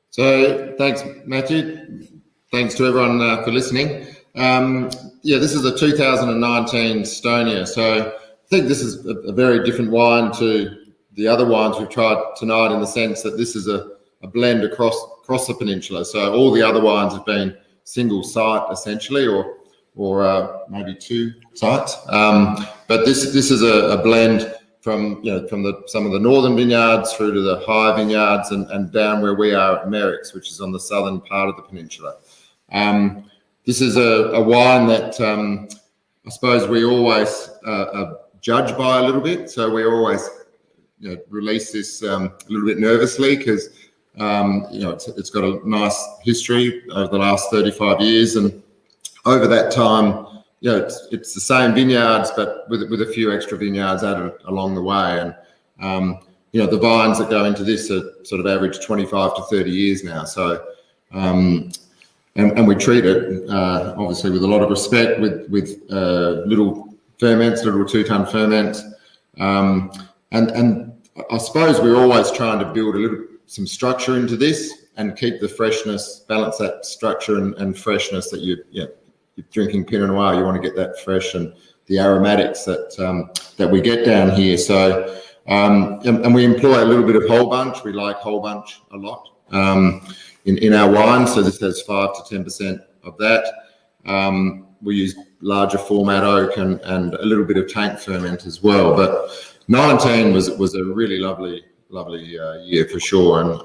So thanks, Matthew. Thanks to everyone for listening. This is a 2019 Stonia. So I think this is a very different wine to the other wines we've tried tonight, in the sense that this is a blend across the peninsula. So all the other wines have been single site essentially, or maybe two sites. But this is a blend from some of the northern vineyards through to the high vineyards and down where we are at Merricks, which is on the southern part of the peninsula. This is a wine that I suppose we always judge by a little bit. So we always release this a little bit nervously, because it's got a nice history over the last 35 years, and over that time, it's the same vineyards, but with a few extra vineyards added along the way. And the vines that go into this are sort of average 25 to 30 years now. So and we treat it obviously with a lot of respect, with little ferments, little 2-ton ferments, and I suppose we're always trying to build some structure into this and keep the freshness, balance that structure and freshness that you're drinking Pinot Noir. You want to get that fresh and the aromatics that we get down here. So and we employ a little bit of whole bunch. We like whole bunch a lot in our wine. So this has 5 to 10% of that. We use larger format oak and a little bit of tank ferment as well. But 19 was a really lovely year for sure. And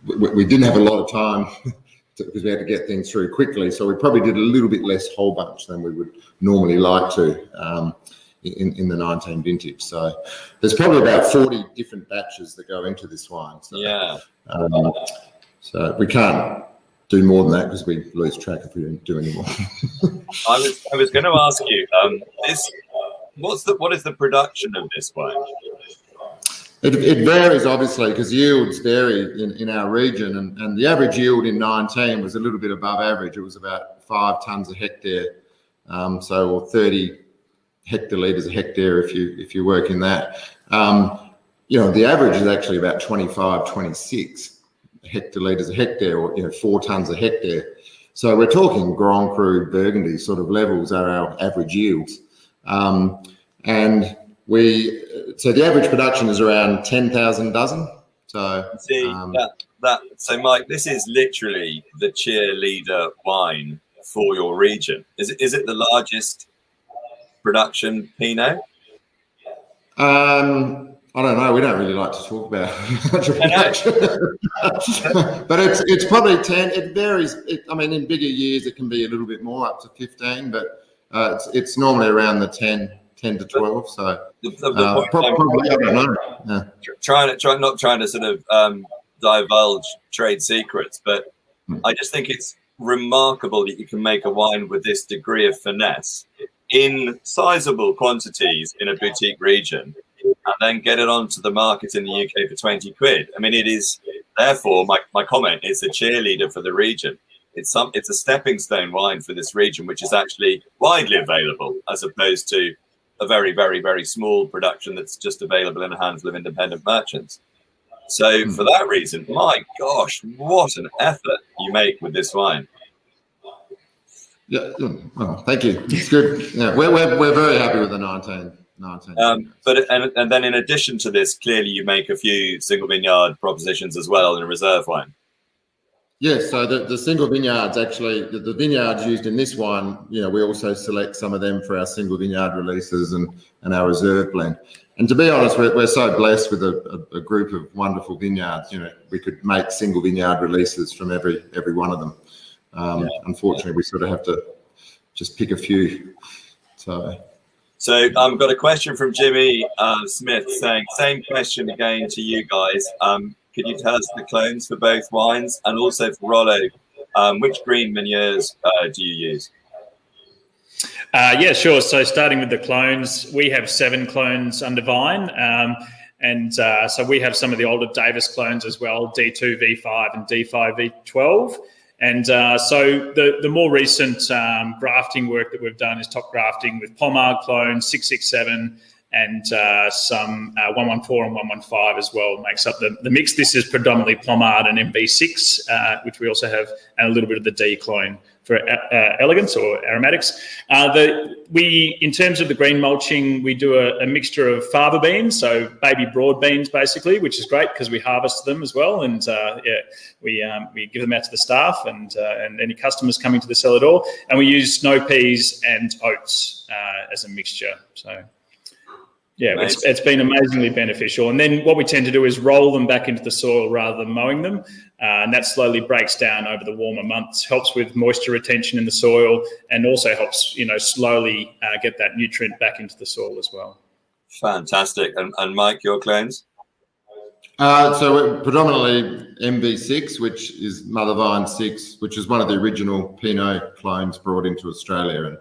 we didn't have a lot of time because we had to get things through quickly. So we probably did a little bit less whole bunch than we would normally like to in the 19 vintage. So there's probably about 40 different batches that go into this wine. So, yeah. So we can't do more than that because we lose track if we don't do any more. I was going to ask you, what is the production of this wine? It varies, obviously, because yields vary in our region, and the average yield in 19 was a little bit above average. It was about 5 tonnes a hectare, or 30 hectolitres a hectare if you work in that. The average is actually about 25, 26 hectolitres a hectare, or 4 tonnes a hectare. So we're talking Grand Cru Burgundy sort of levels are our average yields, so the average production is around 10,000 dozen. So So Mike, this is literally the cheerleader wine for your region. Is it the largest production Pinot? I don't know. We don't really like to talk about production, but it's probably 10. It varies. In bigger years it can be a little bit more, up to 15, but it's normally around the 10 to 12. So probably, I don't know. Yeah. Not trying to sort of divulge trade secrets, but I just think it's remarkable that you can make a wine with this degree of finesse in sizable quantities in a boutique region, and then get it onto the market in the UK for 20 quid. It is, therefore, my comment is a cheerleader for the region. It's a stepping stone wine for this region, which is actually widely available, as opposed to a very, very, very small production that's just available in a handful of independent merchants. So for that reason, my gosh, what an effort you make with this wine. Yeah, well, thank you. It's good. Yeah, we're very happy with the 19. But then in addition to this, clearly you make a few single vineyard propositions as well in a reserve wine. Yes, so the single vineyards, actually, the vineyards used in this wine, we also select some of them for our single vineyard releases and our reserve blend. And to be honest, we're so blessed with a group of wonderful vineyards. We could make single vineyard releases from every one of them. Unfortunately, we sort of have to just pick a few. So I've got a question from Jimmy Smith saying, same question again to you guys. Could you tell us the clones for both wines, and also for Rollo, which green Meuniers do you use? Yeah, sure. So starting with the clones, we have 7 clones under vine. So we have some of the older Davis clones as well, D2 V5 and D5 V12. And so the more recent grafting work that we've done is top grafting with Pommard clones, 667, and some 114 and 115 as well makes up the mix. This is predominantly Pommard and MB6, which we also have, and a little bit of the D clone for elegance or aromatics. In terms of the green mulching, we do a mixture of fava beans, so baby broad beans basically, which is great because we harvest them as well, and we give them out to the staff and any customers coming to the cellar door, and we use snow peas and oats as a mixture. So yeah, it's been amazingly beneficial. And then what we tend to do is roll them back into the soil rather than mowing them. And that slowly breaks down over the warmer months, helps with moisture retention in the soil, and also helps, slowly get that nutrient back into the soil as well. Fantastic. And Mike, your clones? So we're predominantly MV6, which is Mother Vine 6, which is one of the original Pinot clones brought into Australia.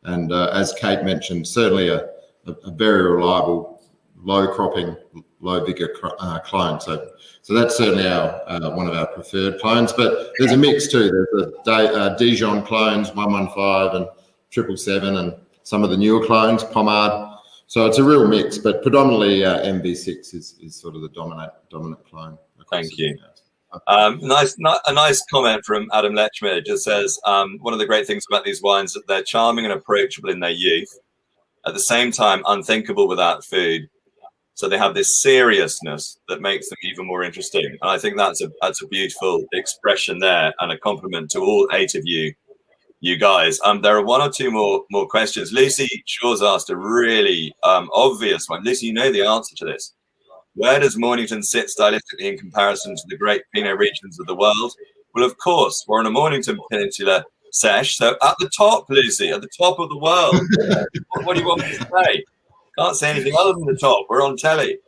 And as Kate mentioned, certainly a very reliable, low cropping, low vigor clone. So that's certainly one of our preferred clones. But there's a mix too. There's the Dijon clones, 115 and 777, and some of the newer clones, Pommard. So it's a real mix, but predominantly MV6 is sort of the dominant clone. Thank you. A nice comment from Adam Lechmer. Just says, one of the great things about these wines is that they're charming and approachable in their youth, at the same time unthinkable without food. So they have this seriousness that makes them even more interesting. And I think that's a beautiful expression there, and a compliment to all 8 of you guys. There are 1 or 2 more questions. Lucy Shaw's asked a really obvious one. Lucy, you know the answer to this. Where does Mornington sit stylistically in comparison to the great Pinot regions of the world? Well, of course, we're on a Mornington Peninsula sesh, so at the top, Lucy, at the top of the world. What do you want me to say? Can't say anything other than the top. We're on telly.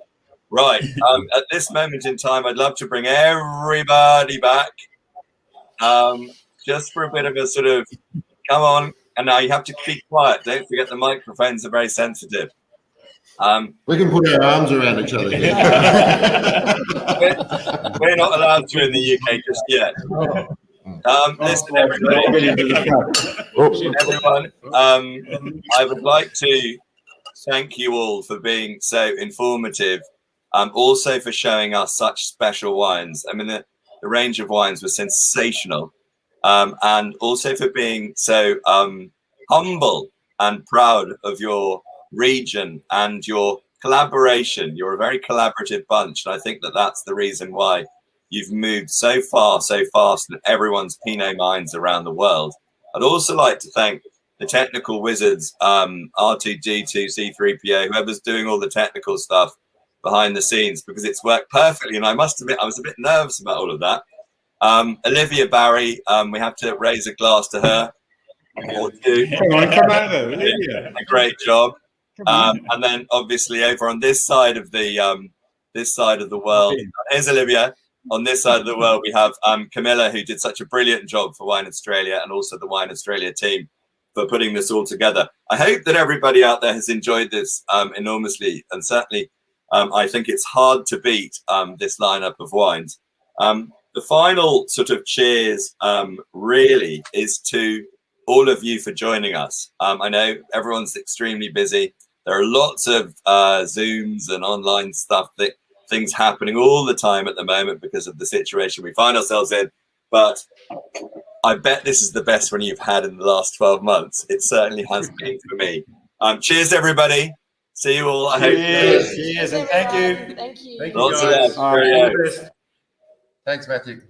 Right. At this moment in time, I'd love to bring everybody back just for a bit of a sort of, come on. And now you have to be quiet. Don't forget the microphones are very sensitive. We can put our arms around each other here. We're not allowed to in the UK just yet. Listen, everybody. Everyone, I would like to thank you all for being so informative, also for showing us such special wines. I mean, the range of wines was sensational, and also for being so humble and proud of your region and your collaboration. You're a very collaborative bunch, and I think that's the reason why you've moved so far, so fast in everyone's Pinot minds around the world. I'd also like to thank the technical wizards, R2D2, C3PO, whoever's doing all the technical stuff behind the scenes, because it's worked perfectly. And I must admit, I was a bit nervous about all of that. Olivia Barry, we have to raise a glass to her. Or 2. Come over, Olivia. A great job. And then obviously over on this side of the world, here's Olivia. On this side of the world, we have Camilla, who did such a brilliant job for Wine Australia, and also the Wine Australia team for putting this all together. I hope that everybody out there has enjoyed this enormously, and certainly I think it's hard to beat this lineup of wines. The final sort of cheers really is to all of you for joining us. I know everyone's extremely busy. There are lots of Zooms and online stuff, things happening all the time at the moment because of the situation we find ourselves in. But I bet this is the best one you've had in the last 12 months. It certainly has been for me. Cheers, everybody. See you all. I hope. Cheers, and thank you. Thank you. Thank you, Lots of guys. love. Cheerio. Thanks, Matthew.